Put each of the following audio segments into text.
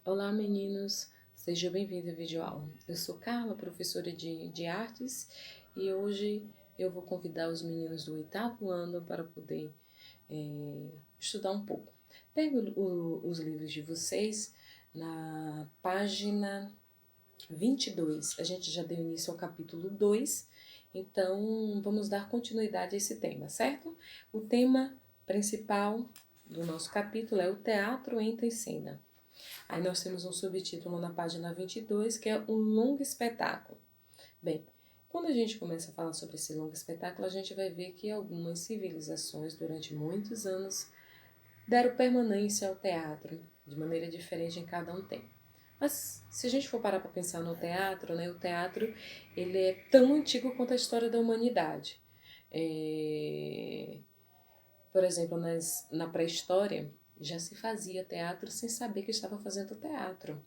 Olá, meninos! Seja bem-vindo à videoaula. Eu sou Carla, professora de artes, e hoje eu vou convidar os meninos do 8º ano para poder estudar um pouco. Pegue os livros de vocês na página 22. A gente já deu início ao capítulo 2, então vamos dar continuidade a esse tema, certo? O tema principal do nosso capítulo é o teatro entra em cena. Aí nós temos um subtítulo na página 22, que é um longo espetáculo. Bem, quando a gente começa a falar sobre esse longo espetáculo, a gente vai ver que algumas civilizações, durante muitos anos, deram permanência ao teatro, de maneira diferente em cada um tempo. Mas se a gente for parar para pensar no teatro, né, o teatro ele é tão antigo quanto a história da humanidade. Por exemplo, na pré-história, já se fazia teatro sem saber que estava fazendo teatro.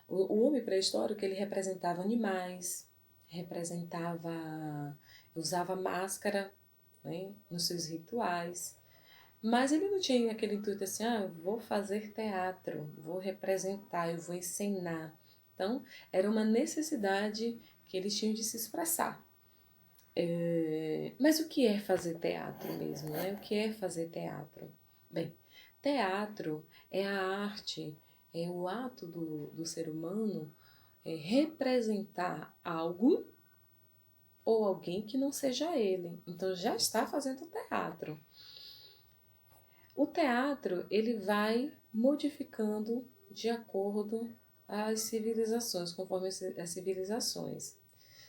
O homem pré-histórico, ele representava animais, usava máscara, né, nos seus rituais, mas ele não tinha aquele intuito assim, vou fazer teatro, vou representar, eu vou ensinar. Então, era uma necessidade que eles tinham de se expressar. Mas o que é fazer teatro mesmo, né? O que é fazer teatro? Bem, teatro é a arte, é o ato do ser humano representar algo ou alguém que não seja ele. Então já está fazendo teatro. O teatro ele vai modificando de acordo às civilizações, conforme as civilizações.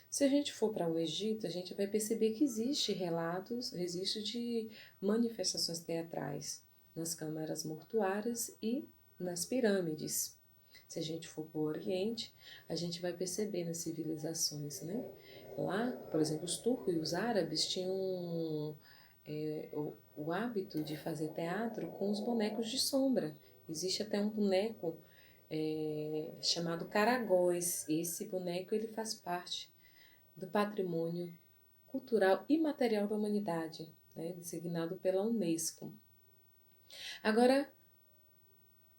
Se a gente for para o Egito, a gente vai perceber que existe relatos, existe de manifestações teatrais nas câmaras mortuárias e nas pirâmides. Se a gente for para o Oriente, a gente vai perceber nas civilizações, né? Lá, por exemplo, os turcos e os árabes tinham o hábito de fazer teatro com os bonecos de sombra. Existe até um boneco chamado Caragóis. Esse boneco ele faz parte do patrimônio cultural e material da humanidade, né, designado pela Unesco. Agora,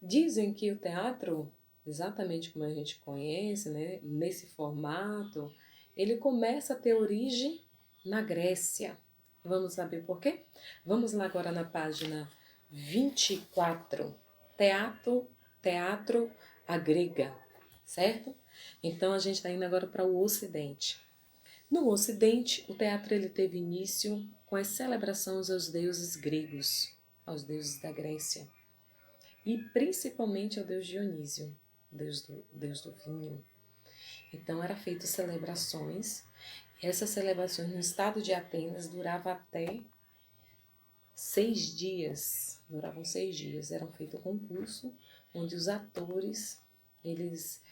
dizem que o teatro, exatamente como a gente conhece, né, nesse formato, ele começa a ter origem na Grécia. Vamos saber por quê? Vamos lá agora na página 24. Teatro a grega, certo? Então a gente está indo agora para o Ocidente. No Ocidente, o teatro ele teve início com as celebrações aos deuses gregos, aos deuses da Grécia, e principalmente ao deus Dionísio, deus do vinho. Então, eram feitas celebrações, e essas celebrações no estado de Atenas duravam até 6 dias, eram feito um concurso, onde os atores, eles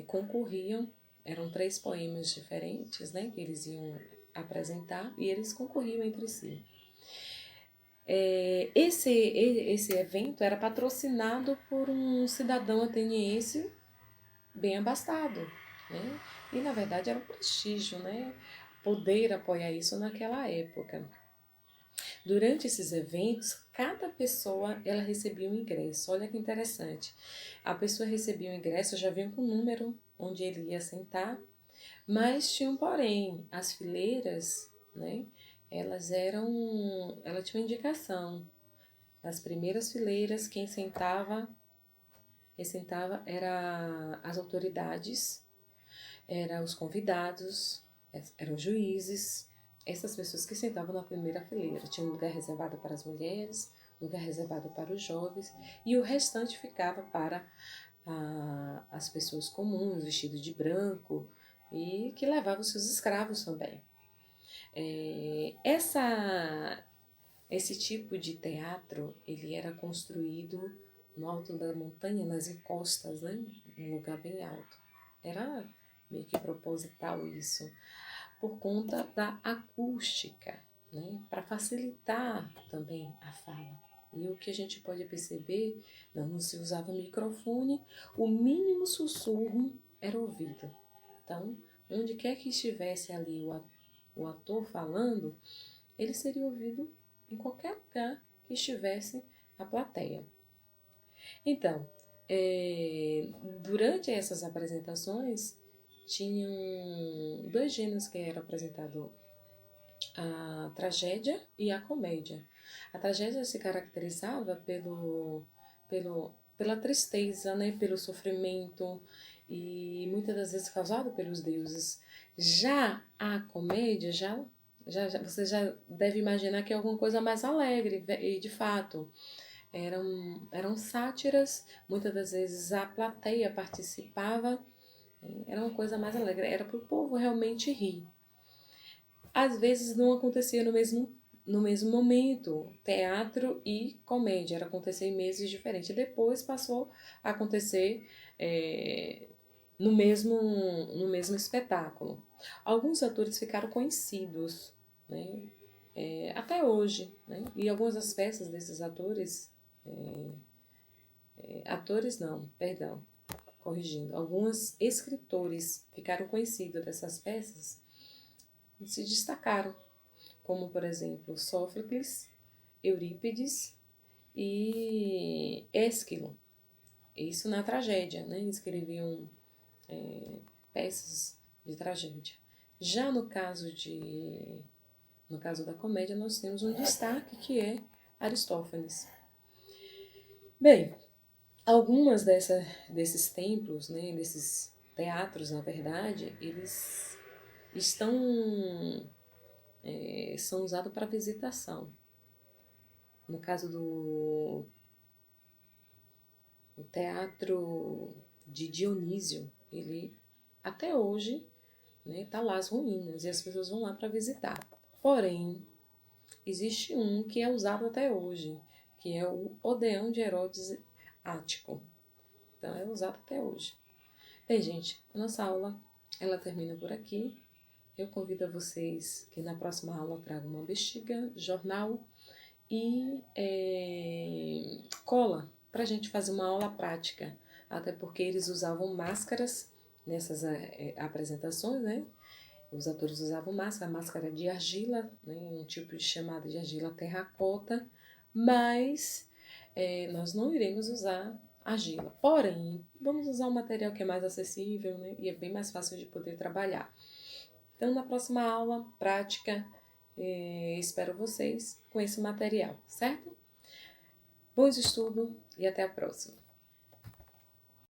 concorriam. Eram 3 poemas diferentes, né, que eles iam apresentar, e eles concorriam entre si. Esse evento era patrocinado por um cidadão ateniense bem abastado, né? E na verdade era um prestígio, né, poder apoiar isso naquela época. Durante esses eventos, cada pessoa ela recebia um ingresso. Olha que interessante. A pessoa recebia um ingresso, já vinha com o número onde ele ia sentar, mas tinha um porém, as fileiras, né? Ela tinha uma indicação. As primeiras fileiras, quem sentava era as autoridades, eram os convidados, eram juízes, essas pessoas que sentavam na primeira fileira. Tinha um lugar reservado para as mulheres, um lugar reservado para os jovens, e o restante ficava para as pessoas comuns, vestidas de branco, e que levavam seus escravos também. Esse tipo de teatro, ele era construído no alto da montanha, nas encostas, né? Num lugar bem alto. Era meio que proposital isso, por conta da acústica, né? Para facilitar também a fala. E o que a gente pode perceber, não se usava microfone, o mínimo sussurro era ouvido. Então, onde quer que estivesse ali o ator falando, ele seria ouvido em qualquer lugar que estivesse a plateia. Então, Durante essas apresentações, tinham dois gêneros que eram apresentados, a tragédia e a comédia. A tragédia se caracterizava pela tristeza, né, pelo sofrimento e muitas das vezes causado pelos deuses. Já a comédia, você já deve imaginar que é alguma coisa mais alegre, e de fato eram sátiras, muitas das vezes a plateia participava, era uma coisa mais alegre, era para o povo realmente rir. Às vezes não acontecia no mesmo momento, teatro e comédia, era acontecer em meses diferentes. Depois passou a acontecer no mesmo espetáculo. Alguns atores ficaram conhecidos, né? Até hoje, né? E algumas das peças desses atores, atores não, perdão, corrigindo, alguns escritores ficaram conhecidos dessas peças e se destacaram, como por exemplo Sófocles, Eurípides e Ésquilo. Isso na tragédia, né? Escreviam peças de tragédia. Já no caso da comédia, nós temos um destaque que é Aristófanes. Bem, desses templos, né, desses teatros, na verdade, eles estão são usados para visitação. No caso do teatro de Dionísio, ele até hoje tá lá as ruínas e as pessoas vão lá para visitar. Porém, existe um que é usado até hoje, que é o Odeão de Herodes Ático. Então, é usado até hoje. Bem, gente, a nossa aula ela termina por aqui. Eu convido a vocês que na próxima aula eu trago uma bexiga, jornal e cola para a gente fazer uma aula prática. Até porque eles usavam máscaras nessas apresentações, né? Os atores usavam máscara de argila, né? Um tipo de chamada de argila terracota, mas nós não iremos usar argila. Porém, vamos usar um material que é mais acessível, né? E é bem mais fácil de poder trabalhar. Então, na próxima aula prática, espero vocês com esse material, certo? Bons estudos e até a próxima!